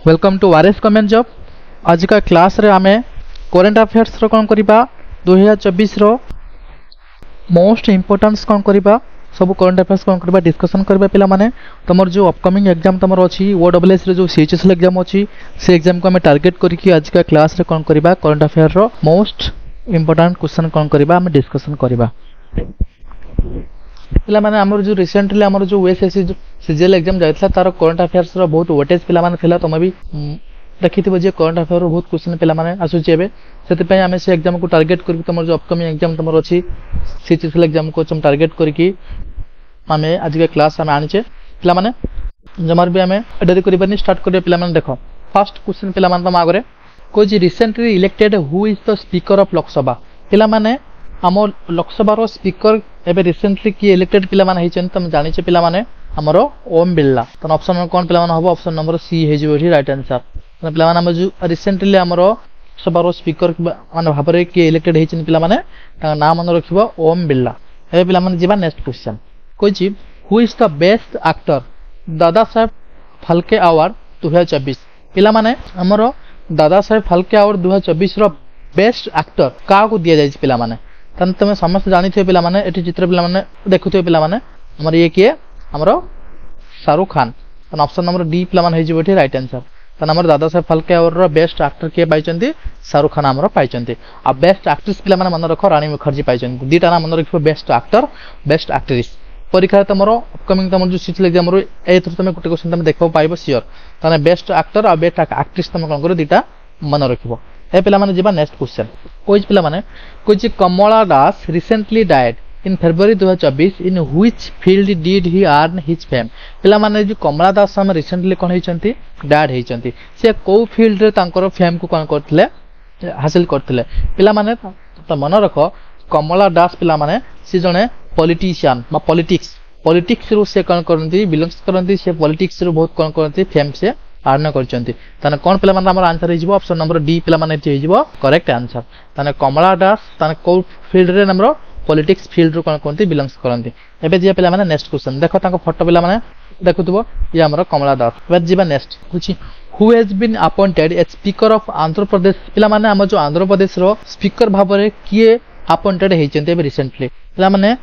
Welcome to RS government job. आज का class रे आमे करंट अफेयर्स रो कोन करिबा 2024 रो मोस्ट इंपोर्टेंस कोन करिबा सब करंट अफेयर्स कोन करिबा डिस्कशन करबा पिला माने तमर जो अपकमिंग एग्जाम तमर अछि ओडब्ल्यूएस रे जो सीएचएस एग्जाम अछि से एग्जाम को हमें टारगेट करिकि आज का क्लास रे कोन करिबा करंट अफेयर रो मोस्ट इंपोर्टेंट क्वेश्चन कोन करिबा हमें डिस्कशन करिबा पिला माने हमर जो रिसेंटली हमर जो ओएसएससी जो सीजीएल एग्जाम जायथला तार करंट अफेयर्स रो बहुत वेटेज पिला माने थिला तमे भी देखिथिबो जे करंट अफेयर रो बहुत क्वेश्चन पिला माने आसु जेबे सेति पय हमें से एग्जाम को टारगेट करके तमर जो अपकमिंग एग्जाम तमर अछि सीएचएस एग्जाम को हम टारगेट करके हमें आज के क्लास हमें आनिचे पिला माने जमर भी हमें डेरी करिबानी स्टार्ट करे पिला माने देखो फर्स्ट क्वेश्चन पिला माने तम आगरे को जी recently elected who is the speaker of Lok Sabha पिला माने हमर लोकसभा रो स्पीकर एबे रिसेंटली की इलेक्टेड पिला माने हिचन तम जानि छे पिला माने हमरो ओम बिरला त ऑप्शन कोन पिला माने होबो ऑप्शन नंबर सी हे जिवो राइट आंसर त पिला माने हम जो रिसेंटली हमरो लोकसभा रो स्पीकर माने भाबरे की इलेक्टेड हिचन पिला माने ता नाम मन रखिबो ओम बिरला। एबे पिला माने जीवा नेक्स्ट क्वेश्चन कोची who is the best actor Dada Saheb Phalke award 2024 पिला माने हमरो दादा साहेब फाल्के अवार्ड 2024 रो बेस्ट एक्टर का को दिया जाय पिला माने तन तमे समस्त जानि थे पिला माने एठी चित्र पिला माने देखुथे पिला माने हमर ये किए हमरो शाहरुख खान तन ऑप्शन नंबर डी पिला माने हे जिवठी राइट आंसर तन हमर दादा साहेब फाल्के अवार्ड रो बेस्ट एक्टर के पाइचंती शाहरुख खान हमरो पाइचंती आ बेस्ट एक्ट्रेस पिला माने मन रखो रानी मुखर्जी पाइचंती दीटा ना मन रखो बेस्ट एक्टर बेस्ट एक्ट्रेस परीक्षा तमरो अपकमिंग तमर जो सीट एग्जाम रो ए थ्रु तमे गुटे क्वेश्चन तमे देखो पाइबो सियोर तने बेस्ट एक्टर आ बेस्ट एक्ट्रेस तमे कोन करो दीटा मन रखिबो। ए पिला माने जीवा नेक्स्ट क्वेश्चन कोइज पिला माने कोइज Kamala Das recently died in February 2024 in which field did he earn his fame पिला माने जो कमला दास हम रिसेंटली कोन हिचंती डाइड हिचंती से को फील्ड रे तांकर फेम को कोन करथिले हासिल करथिले पिला माने त मन रखो कमला दास पिला माने से जने पॉलिटिशियन बा पॉलिटिक्स रो से कोन करंती बिलोंग्स करंती से पॉलिटिक्स रो बहुत कोन करंती फेम से अर्न करचंती तने कोन पिला माने हमर आंसर हिजबो ऑप्शन नंबर डी पिला माने हिजबो करेक्ट आंसर तने कमला दास तने को फील्ड रे नंबर पॉलिटिक्स फील्ड रो कोन करंती बिलोंग्स करंती। एबे जे पिला माने नेक्स्ट क्वेश्चन देखो ताको फोटो पिला माने देखुतबो ये हमर कमला दास। एबे जीवा नेक्स्ट कुछि who has been appointed as speaker of Andhra Pradesh पिला माने हम जो आंध्र प्रदेश रो स्पीकर भाबरे किए अपॉइंटेड हेचंती एबे रिसेंटली पिला माने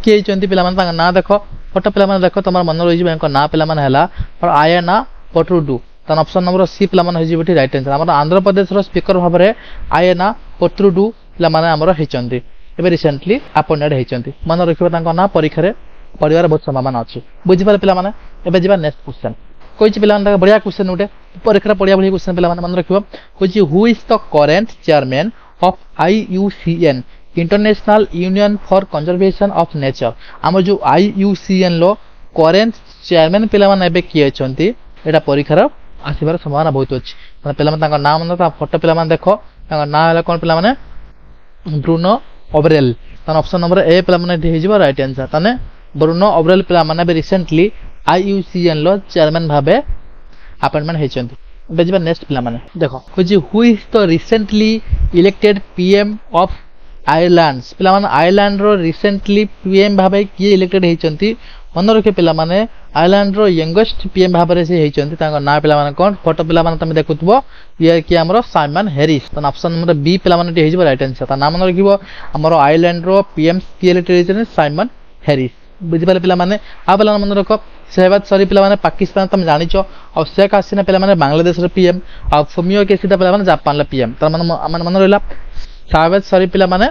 किए हेचंती पिला माने ना देखो फोटो पिला माने देखो तमर मन रहि जिबे ना पिला माने हला और आयना पटरुडू तन ऑप्शन नंबर सी पिला माने हिजिबठी राइट आंसर हमर आंध्र प्रदेश रो स्पीकर भाबरे आयना पटरुडू पिला माने हमर हेचंती एबे रिसेंटली अपॉइंटेड हेचंती मन रखिबो तांको ना परीक्षा रे परिवार बहुत संभावना अछि बुझि पाले पिला माने। एबे जीवा नेक्स्ट क्वेश्चन कोइच पिला माने बढ़िया क्वेश्चन उठे परीक्षा बढ़िया बढ़िया क्वेश्चन पिला माने मन रखिबो कोइच who is the current chairman of IUCN international union for conservation of nature हमर जो IUCN लो करेंट चेयरमैन पिला माने एबे किए छंती एटा परीक्षार आसीबार संभावना बहुत अछि माने पिला माने ताका नाम न फोटो पिला माने देखो ताका नाम हला कोन पिला माने ब्रूनो ओब्रेल तन ऑप्शन नंबर ए पिला माने हे जिवो राइट आंसर तने ब्रूनो ओब्रेल पिला माने बे रिसेंटली IUCN लो चेयरमैन भाबे अपॉइंटमेंट हेचंती। बेजिबा नेक्स्ट पिला माने देखो कुछ who is the recently elected PM of Ireland पिला माने आयरलैंड रो रिसेंटली PM भाबे किए इलेक्टेड हेचंती मन रखे पिला माने आयरलैंड रो यंगेस्ट PM भाबरे से हेचंती तांको ना पिला माने कोन फोटो पिला माने तमे देखुतबो ये कि हमरो साइमन हैरिस तन ऑप्शन नंबर बी पिला माने हेजिबो राइट आंसर ता नाम मन रखिबो हमरो आयरलैंड रो PM किए इलेक्टेड हेचंती साइमन हैरिस बुझि पाले पिला माने आ पिला मन रखो शहबाज शरीफ पिला माने पाकिस्तान तम जानिचो और शेख हसीना पिला माने बांग्लादेश रो PM और फुमियो केसिदा पिला माने जापान ला PM त मन मन रहला शहबाज शरीफ पिला माने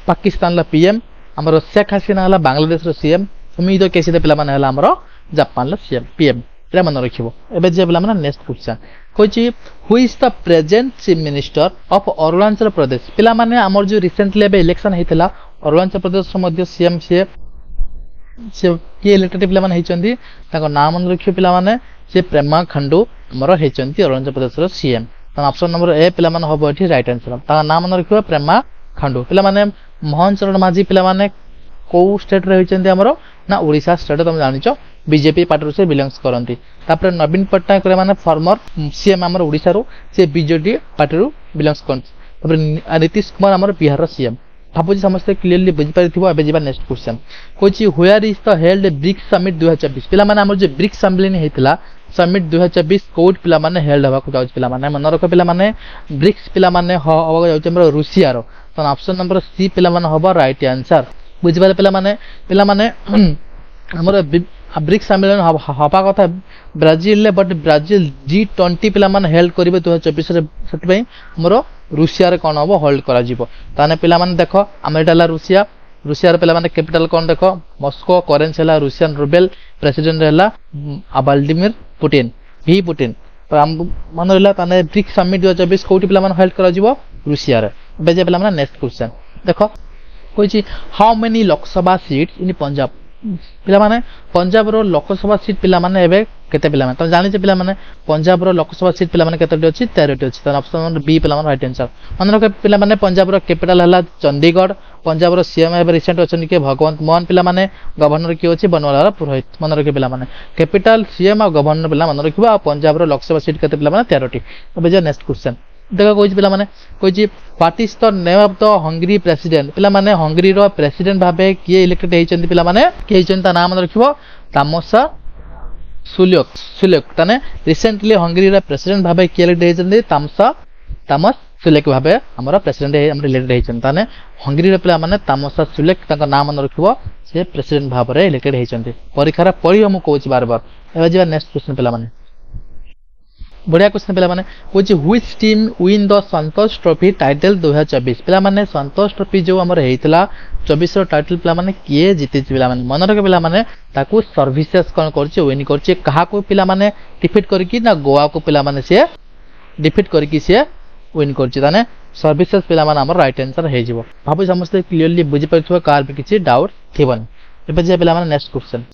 पाकिस्तान ला PM हमरो शेख हसीना हला बांग्लादेश रो CM फुमियो केसिदा पिला माने हला हमरो जापान ला PM एरा मन रखिबो। एबे जे पिला माने नेक्स्ट क्वेश्चन कोची who is the present chief minister of Arunachal Pradesh पिला माने हमर जो रिसेंटली एबे इलेक्शन हेतला अरुणाचल प्रदेश रो मध्य CM से के इलेक्टेड पिला माने हेचंती ताको नाम मन रखियो पिला माने से प्रेमा खंडू हमरो हेचंती अरुणाचल प्रदेश रो CM त ऑप्शन नंबर ए पिला माने होबो एठी राइट आंसर ता नाम मन रखियो प्रेमा खंडू पिला माने मोहन चरण माझी पिला माने को स्टेट रे हेचंती हमरो ना ओडिसा स्टेट तुम जानिचो बीजेपी पार्टी से बिलोंग्स करंती तापर नवीन पटनायक रे माने फॉर्मर CM हमरो ओडिसा रो से बीजेडी पार्टी रो बिलोंग्स करंती तापर नीतीश कुमार हमरो बिहार रो CM भाबुजी समस्त क्लियरली बुझि पारिथिबो। एबे जीवा नेक्स्ट क्वेश्चन कोची where is the held BRICS summit 2024 पिला माने हमर जे ब्रिक्स सम्मेलन हेतला समिट 2024 कोड पिला माने हेल्ड हवा को जाउछ पिला माने मन रख पिला माने ब्रिक्स पिला माने हवा जाउछ हमर रूसिया रो तो ऑप्शन नंबर सी पिला माने हबो राइट आंसर बुझि पाले पिला माने हमर ब्रिक्स सम्मेलन हवा कथा ब्राजिल ले बट ब्राजिल G20 पिला माने हेल्ड करिवे 2024 रे सति पई हमर रूसिया रे कोन हबो होल्ड करा जिवो ताने पिला माने देखो अमेरिका रूसिया रूसिया पिला माने कैपिटल कोन देखो मॉस्को करेंसी हला रूसियन रूबेल प्रेसिडेंट हला व्लादिमीर पुतिन पुतिन मन रहला ताने ब्रिक्स समिट 2024 कोटी पिला माने हेल्ड करा जिवो रूसिया रे बेजे पिला माने नेक्स्ट क्वेश्चन देखो कोइची how many Lok Sabha seats in Punjab पिला माने पंजाब रो लोकसभा सीट पिला माने एबे केते पिला माने त जानि जे पिला माने पंजाब रो लोकसभा सीट पिला माने केते अछि 13 अछि त ऑप्शन नंबर बी पिला माने राइट आंसर मन रखे पिला माने पंजाब रो कैपिटल हला चंडीगढ़ पंजाब रो सीएम एबे रिसेंट अछि के भगवंत मोहन पिला माने गवर्नर के अछि बनवाला पुरोहित मन रखे पिला माने कैपिटल सीएम और गवर्नर पिला मन रखिबा पंजाब रो लोकसभा सीट केते पिला माने 13 टी अब जे नेक्स्ट क्वेश्चन देखो कोइ पिला माने कोइ what is the name of the Hungary president पिला माने हंगरी रो प्रेसिडेंट भाबे किए इलेक्टेड हेचंती पिला माने के हेचंती ता नाम रखिबो तामसा सुल्योक ताने रिसेंटली हंगरी रो प्रेसिडेंट भाबे किए इलेक्टेड हेचंती तामस सुल्योक भाबे हमर प्रेसिडेंट हमर इलेक्टेड हेचंती ताने हंगरी रो पिला माने तामसा सुल्योक ताका नाम रखिबो से प्रेसिडेंट भाबे इलेक्टेड हेचंती परीक्षा पढि हम कहूची बार बार एबे जे नेक्स्ट क्वेश्चन पिला माने बढ़िया क्वेश्चन पिला माने Kochi which team win the Santosh trophy title 2024 पिला माने संतोष ट्रॉफी जो हमर हेइतला 24 रो टाइटल पिला माने किए जीति पिला माने मन रखे पिला माने ताकू सर्विसेस कोन करछि विन करछि कहा को पिला माने डिफीट करकी ना गोवा को पिला माने से डिफीट करकी से विन करछि ताने सर्विसेस पिला माने हमर राइट आंसर हे जिवो भाबु समस्त क्लियरली बुझि परथुवा कार पे किछि डाउट थिबन एबे जे पिला माने नेक्स्ट क्वेश्चन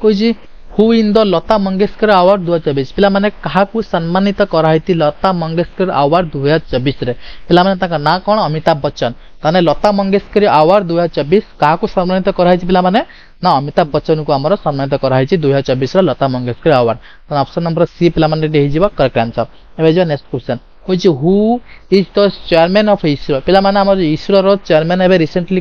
कोइ who in the Lata Mangeshkar award 2024 पिला माने कहा को सम्मानित कराइति लता मंगेशकर अवार्ड 2024 रे पिला माने ताका ना कोन अमिताभ बच्चन ताने लता मंगेशकर अवार्ड 2024 कहा को सम्मानित कराइति पिला माने ना अमिताभ बच्चन को हमर सम्मानित कराइति 2024 रे लता मंगेशकर अवार्ड त ऑप्शन नंबर सी पिला माने दे हिजिबा करेक्ट आंसर एबे जो नेक्स्ट क्वेश्चन कोइ who is the chairman of ISRO पिला माने हमर इसरो रो चेयरमैन एबे रिसेंटली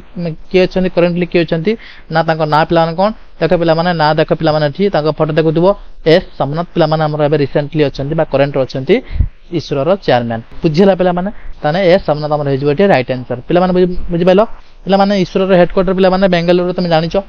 के अछंती करंटली के अछंती ना ताको ना पिला माने कोन देखो पिला माने ना देखो पिला माने ठी ताको फोटो देखुथबो एस समनाथ पिला माने हमर एबे रिसेंटली अछंती बा करंट अछंती इसरो रो चेयरमैन बुझिला पिला माने ताने एस समनाथ हमर हेजबेटी राइट आंसर पिला माने बुझि पाइलो पिला माने इसरो रो हेडक्वार्टर पिला माने बेंगलुरु रो तुम जानिचो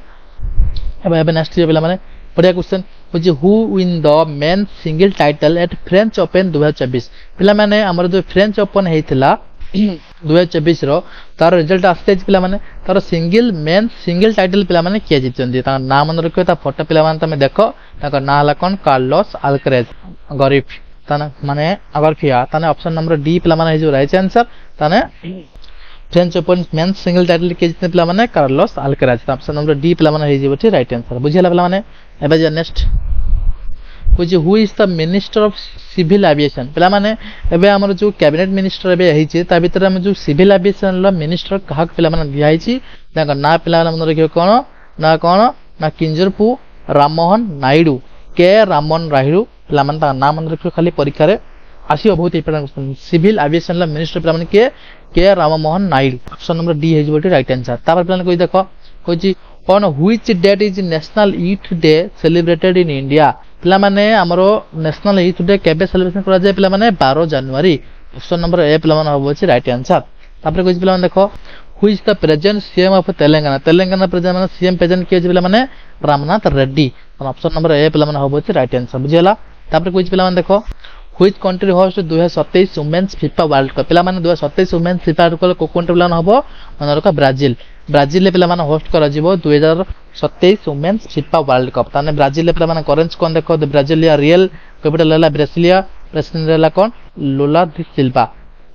एबे नेक्स्ट पिला माने बढ़िया question which who win the men single title at French Open 2024 पिला माने हमर जो फ्रेंच ओपन हेतिला 2024 रो तार रिजल्ट आस्ते पिला माने तार सिंगल टाइटल पिला माने के जितचंदी ता नाम मन रखियो ता फोटो पिला माने तमे देखो ताका ना हला कोन कार्लोस अल्करेज गरीफ ताना माने अगर किया ताने ऑप्शन नंबर डी पिला माने जो राइट आंसर ताने French Open men's single title के जितने पिला माने Carlos Alcaraz option number D पिला माने हेजिबोटी राइट आंसर बुझिला पिला माने एबे जे नेक्स्ट कुछ who is the minister of civil aviation पिला माने एबे हमर जो कैबिनेट मिनिस्टर एबे हेछि ता भीतर हम जो सिविल एविएशन ल मिनिस्टर कहा पिला माने दिया हेछि ताका ना पिला माने मन रखियो कोन ना किंजरपु राममोहन नायडू के राममोहन राहिडू पिला माने ता नाम मन रखियो खाली परीक्षा रे आसी बहुत इंपोर्टेंट सिविल एविएशन ल मिनिस्टर पिला माने K Rammohan Naidu option number D हेजिबोटी राइट आंसर तापर पिला कोइ देखो कोइ on which date is national youth day celebrated in India पिला माने हमरो नेशनल यूथ डे केबे सेलिब्रेशन करा जाय पिला माने 12 जनवरी ऑप्शन नंबर ए पिला माने होबो छै राइट आंसर तापर कोइ पिला माने देखो who is the present CM of Telangana present माने सीएम प्रेजेंट के पिला माने Ramnath Reddy option number A पिला माने होबो छै राइट आंसर बुझिला तापर कोइ पिला माने देखो which country host 2027 women's FIFA World Cup पिला माने 2027 वुमेन्स फीफा वर्ल्ड कप को कंट्री पिला होबो मनरका ब्राजील ले पिला माने होस्ट करा जिवो 2027 वुमेन्स फीफा वर्ल्ड कप ताने ब्राजील ले पिला माने करेंस कोन देखो ब्राजीलिया रियल कैपिटल लेला ब्रासीलिया प्रेसिडेंट लेला कोन लुला दी सिल्वा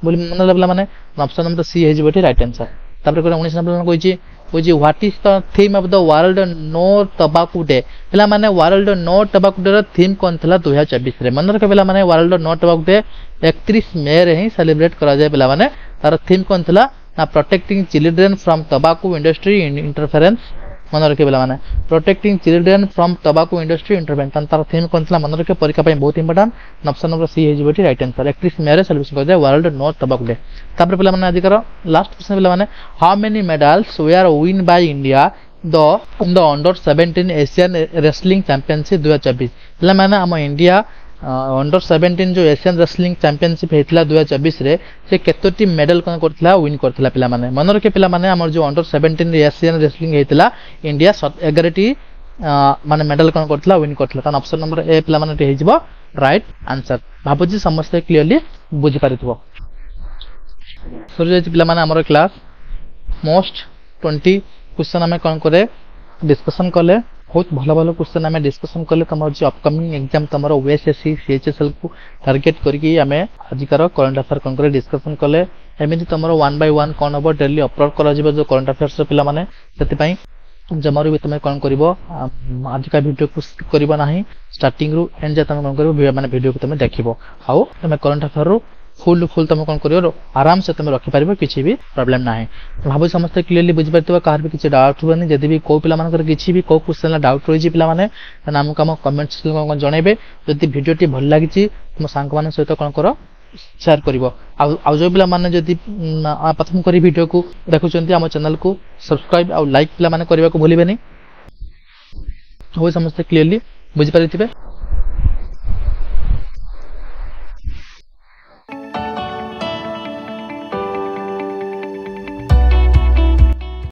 बोली मन पिला माने ऑप्शन नंबर सी हे जिवोटी राइट आंसर तापर को 19 नंबर कोइची what is the theme of the World No Tobacco Day पिला माने वर्ल्ड नो टबाकू डे रो थीम कोन थला 2024 रे मन रख पिला माने वर्ल्ड नो टबाकू डे 31 मई रे ही सेलिब्रेट करा जाय पिला माने तार थीम कोन थला ना protecting children from टबाकू industry interference मन रखे पिला माने protecting children from टबाकू industry interference तार थीम कोन थला मन रखे परीक्षा पे बहुत इंपोर्टेंट ऑप्शन नंबर सी हे जिवोटी राइट आंसर 31 मई रे सेलिब्रेशन करा जाय वर्ल्ड नो टबाकू डे तापर पिला माने आजि करो लास्ट क्वेश्चन पिला माने how many medals were win by India the in the under 17 Asian wrestling championship 2024 पिला माने हम इंडिया अंडर 17 जो एशियन रेसलिंग चैंपियनशिप हेतला 2024 रे से केतोटी मेडल कोन करथला विन करथला पिला माने मन रखे पिला माने हमर जो अंडर 17 एशियन रेसलिंग हेतला इंडिया 11 टी माने मेडल कोन करथला विन करथला तन ऑप्शन नंबर ए पिला माने हे जिवो राइट आंसर भाबुजी समस्त क्लियरली बुझी पारिथबो सर जे पिला माने हमर क्लास मोस्ट 20 क्वेश्चन हमें कौन करे डिस्कशन कले बहुत भल भल क्वेश्चन हमें डिस्कशन कले तुम जो अपकमिंग एग्जाम तुम ओएसएससी सीएचएसएल को टार्गेट करके आम आजिकार करंट अफेयर कौन करे डिस्कशन कले एमती तुम 1 by 1 कौन हम डेली अपलोड कर करंट अफेयर्स पिला माने से जमारू भी तुम कौन कर आजिका वीडियो को स्किप करना ना स्टार्टिंग रु एंड जाए तुम कौन कर माने वीडियो को तुम देखो आउ तुम करंट अफेयर रु फुल फुल तुम कौन कर आराम से तुम रखिपार किसी भी प्रॉब्लम ना भाव समस्त क्लीयरली बुझीपार कहार भी किसी डाउट हुए जदि भी कौ पिला किसी भी कौ क्वेश्चन डाउट रही पे आमको आम कमेंट सेक्शन जनइबे जदि वीडियोटी भल लगी तुम सांग मान सहित कौन कर शेयर कर जो पिला जदि प्रथम कर वीडियो को देखुं आम चैनल को सब्सक्राइब आउ लाइक पिला करने को भूलिए भाव समस्त क्लीयरली बुझीपारे